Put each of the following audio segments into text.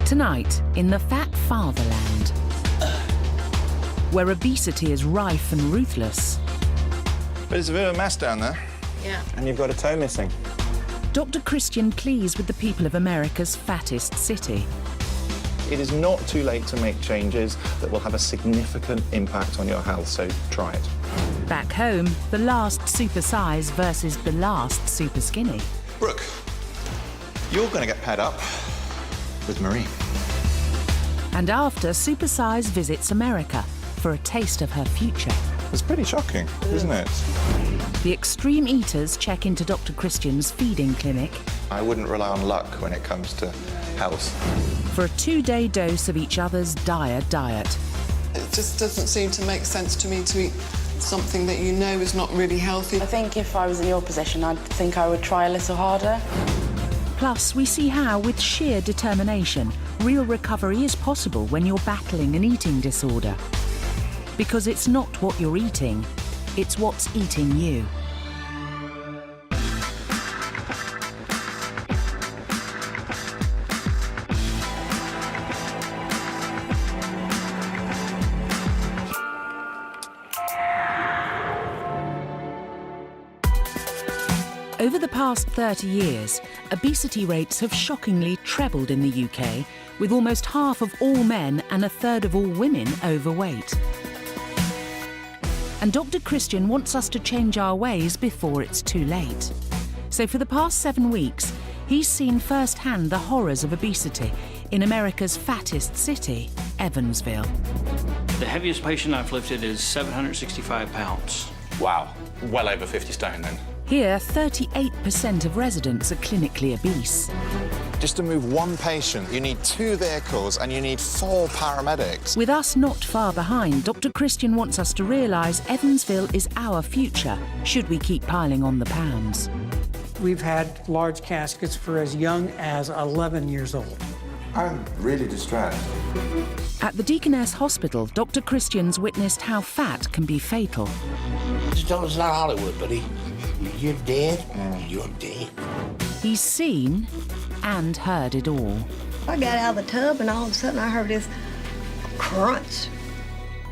Tonight, in the fat fatherland, where obesity is rife and ruthless. But it's a bit of a mess down there. Yeah. And you've got a toe missing. Dr. Christian pleads with the people of America's fattest city. It is not too late to make changes that will have a significant impact on your health, so try it. Back home, the last Supersize versus the last Superskinny. Brooke, you're going to get paired up with Marie. And after, Supersize visits America for a taste of her future. It's pretty shocking, isn't it? The extreme eaters check into Dr. Christian's feeding clinic I wouldn't rely on luck when it comes to health. for a 2-day dose of each other's dire diet. It just doesn't seem to make sense to me to eat something that you know is not really healthy. I think if I was in your position, I'd think I would try a little harder. Plus, we see how, with sheer determination, real recovery is possible when you're battling an eating disorder. Because it's not what you're eating, it's what's eating you. Over the past 30 years, obesity rates have shockingly trebled in the UK, with almost half of all men and a third of all women overweight. And Dr. Christian wants us to change our ways before it's too late. So for the past 7 weeks, he's seen firsthand the horrors of obesity in America's fattest city, Evansville. The heaviest patient I've lifted is 765 pounds. Wow, well over 50 stone then. Here, 38% of residents are clinically obese. Just to move one patient, you need 2 vehicles and you need 4 paramedics. With us not far behind, Dr. Christian wants us to realise Evansville is our future, should we keep piling on the pounds. We've had large caskets for as young as 11 years old. I'm really distressed. At the Deaconess Hospital, Dr. Christian's witnessed how fat can be fatal. Just don't, it's not Hollywood, buddy. You're dead, you're dead. He's seen and heard it all. I got out of the tub and all of a sudden I heard this crunch.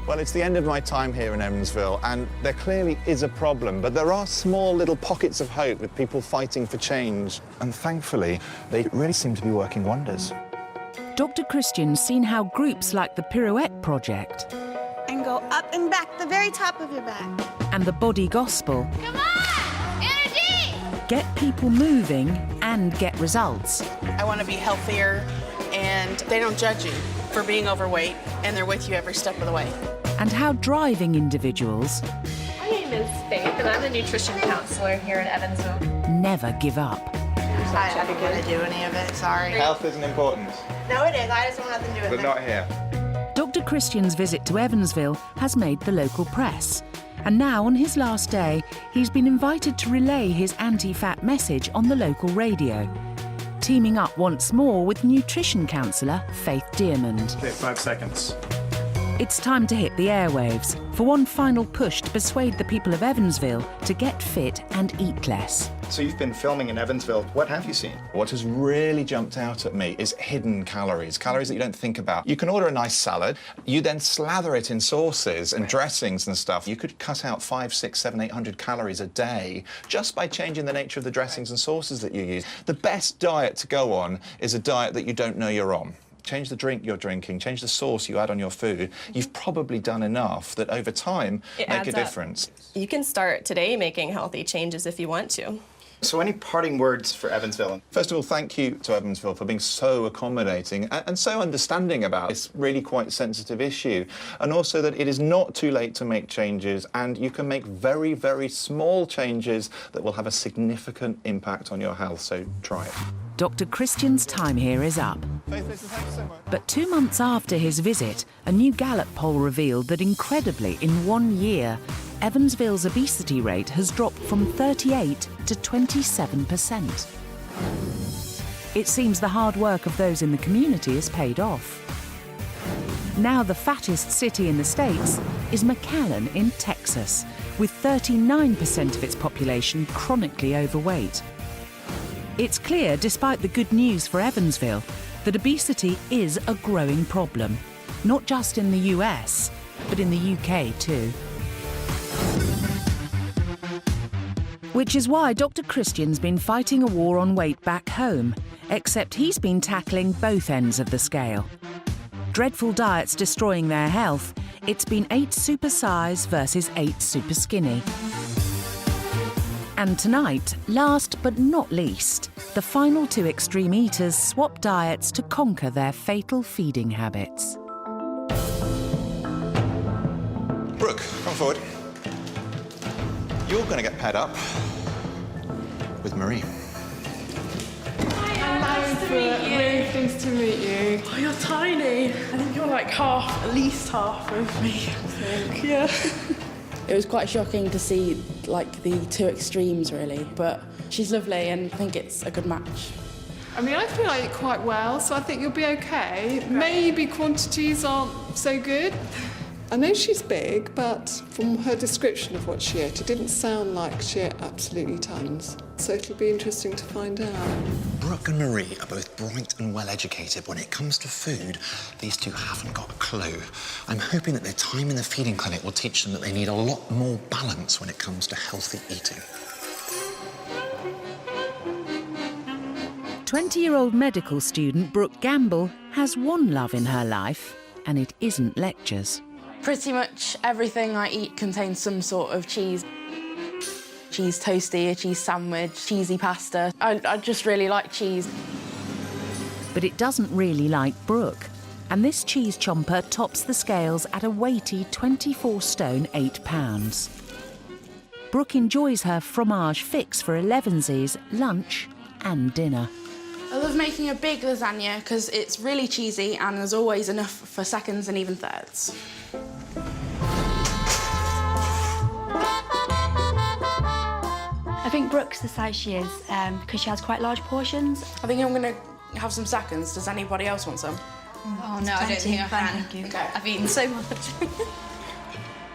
Well, it's the end of my time here in Evansville, and there clearly is a problem, but there are small little pockets of hope with people fighting for change. And thankfully, they really seem to be working wonders. Dr. Christian's seen how groups like the Pirouette Project And go up and back, the very top of your back. and the Body Gospel Come on! Energy! get people moving and get results. I want to be healthier, and they don't judge you for being overweight, and they're with you every step of the way. And how driving individuals My name is Faith, and I'm the nutrition counselor here in Evansville. never give up. I don't want to do any of it, sorry. Health isn't important, No, it is. I just want nothing to do with but it. not here. Dr. Christian's visit to Evansville has made the local press. And now, on his last day, he's been invited to relay his anti-fat message on the local radio, teaming up once more with nutrition counsellor Faith Dearmond. Okay, 5 seconds. It's time to hit the airwaves for one final push to persuade the people of Evansville to get fit and eat less. So you've been filming in Evansville. What have you seen? What has really jumped out at me is hidden calories, calories that you don't think about. You can order a nice salad, you then slather it in sauces and dressings and stuff. You could cut out 500, 600, 700, 800 calories a day just by changing the nature of the dressings and sauces that you use. The best diet to go on is a diet that you don't know you're on. Change the drink you're drinking, change the sauce you add on your food. You've probably done enough that over time make a difference. You can start today making healthy changes if you want to. So any parting words for Evansville? First of all, thank you to Evansville for being so accommodating and so understanding about this really quite sensitive issue. And also that it is not too late to make changes, and you can make very, very small changes that will have a significant impact on your health, so try it. Dr. Christian's time here is up. But 2 months after his visit, a new Gallup poll revealed that incredibly, in 1 year, Evansville's obesity rate has dropped from 38 to 27%. It seems the hard work of those in the community has paid off. Now the fattest city in the States is McAllen in Texas, with 39% of its population chronically overweight. It's clear, despite the good news for Evansville, that obesity is a growing problem, not just in the US, but in the UK too. Which is why Dr. Christian's been fighting a war on weight back home, except he's been tackling both ends of the scale. Dreadful diets destroying their health, it's been 8 Supersize versus 8 Superskinny. And tonight, last but not least, the final 2 extreme eaters swap diets to conquer their fatal feeding habits. Brooke, come forward. You're going to get paired up with Marie. Really pleased to meet you. Oh, you're tiny. I think you're like half, at least half of me, I think. Yeah. It was quite shocking to see, like, the 2 extremes, really. But she's lovely, and I think it's a good match. I mean, I feel I eat quite well, so I think you'll be okay. Maybe quantities aren't so good. I know she's big, but from her description of what she ate, it didn't sound like she ate absolutely tons. So it'll be interesting to find out. Brooke and Marie are both bright and well-educated. When it comes to food, these two haven't got a clue. I'm hoping that their time in the feeding clinic will teach them that they need a lot more balance when it comes to healthy eating. 20-year-old medical student Brooke Gamble has one love in her life, and it isn't lectures. Pretty much everything I eat contains some sort of cheese. Cheese toasty, a cheese sandwich, cheesy pasta. I just really like cheese. But it doesn't really like Brooke. And this cheese chomper tops the scales at a weighty 24 stone 8 pounds. Brooke enjoys her fromage fix for 11sies, lunch and dinner. I love making a big lasagna because it's really cheesy and there's always enough for seconds and even thirds. I think Brooke's the size she is because she has quite large portions. I think I'm going to have some seconds. Does anybody else want some? Oh, no, I don't think I can. Thank you. Okay. I've eaten so much.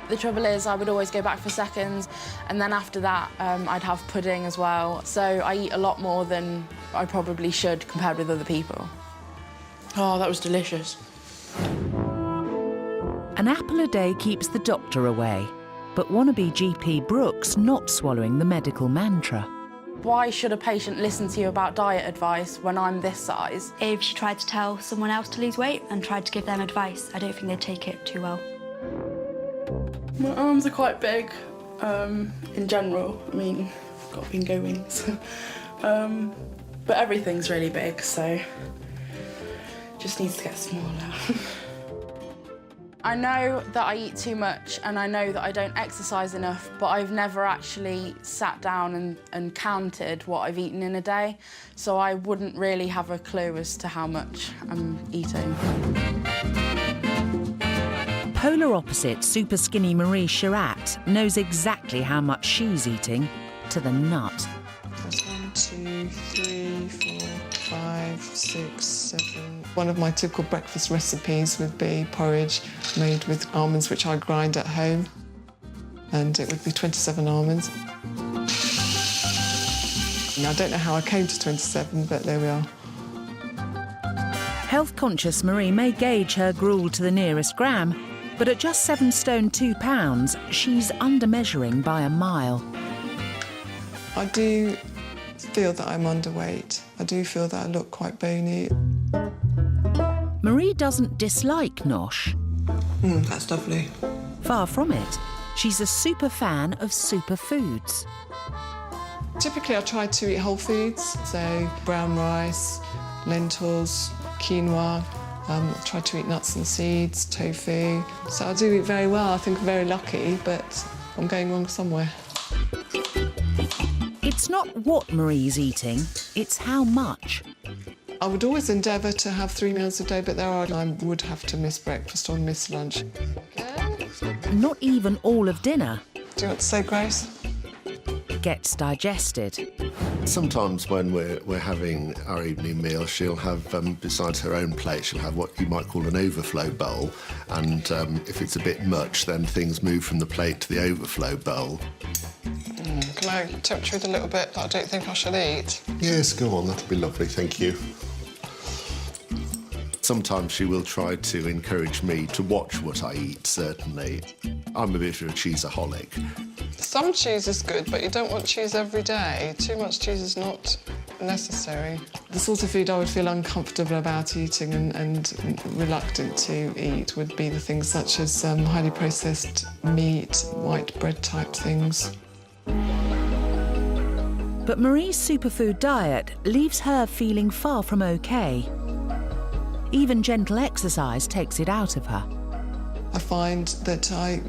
The trouble is I would always go back for seconds, and then after that I'd have pudding as well. So I eat a lot more than I probably should compared with other people. Oh, that was delicious. An apple a day keeps the doctor away, but wannabe GP Brooke's not swallowing the medical mantra. Why should a patient listen to you about diet advice when I'm this size? If she tried to tell someone else to lose weight and tried to give them advice, I don't think they'd take it too well. My arms are quite big, in general. I mean, I've got bingo wings. But everything's really big, so just needs to get smaller. I know that I eat too much and I know that I don't exercise enough, but I've never actually sat down and counted what I've eaten in a day, so I wouldn't really have a clue as to how much I'm eating. Polar opposite super skinny Marie Sheratt knows exactly how much she's eating to the nut. That's 1, 2, 3, 4, 5, 6, 7. One of my typical breakfast recipes would be porridge made with almonds, which I grind at home, and it would be 27 almonds. And I don't know how I came to 27, but there we are. Health-conscious Marie may gauge her gruel to the nearest gram, but at just 7 stone 2 pounds, she's under-measuring by a mile. I do feel that I'm underweight. I do feel that I look quite bony. Marie doesn't dislike nosh. That's lovely. Far from it. She's a super fan of superfoods. Typically, I try to eat whole foods, so brown rice, lentils, quinoa. I try to eat nuts and seeds, tofu. So I do eat very well. I think I'm very lucky, but I'm going wrong somewhere. It's not what Marie's eating, it's how much. I would always endeavour to have 3 meals a day, but there are I would have to miss breakfast or miss lunch. Not even all of dinner. Do you want to say grace? Gets digested. Sometimes when we're having our evening meal, she'll have, besides her own plate, she'll have what you might call an overflow bowl. And if it's a bit much, then things move from the plate to the overflow bowl. Can I tempt you with a little bit that I don't think I shall eat? Yes, go on, that'll be lovely, thank you. Sometimes she will try to encourage me to watch what I eat, certainly. I'm a bit of a cheeseaholic. Some cheese is good, but you don't want cheese every day. Too much cheese is not necessary. The sort of food I would feel uncomfortable about eating and reluctant to eat would be the things such as highly processed meat, white bread type things. But Marie's superfood diet leaves her feeling far from okay. Even gentle exercise takes it out of her. I find that I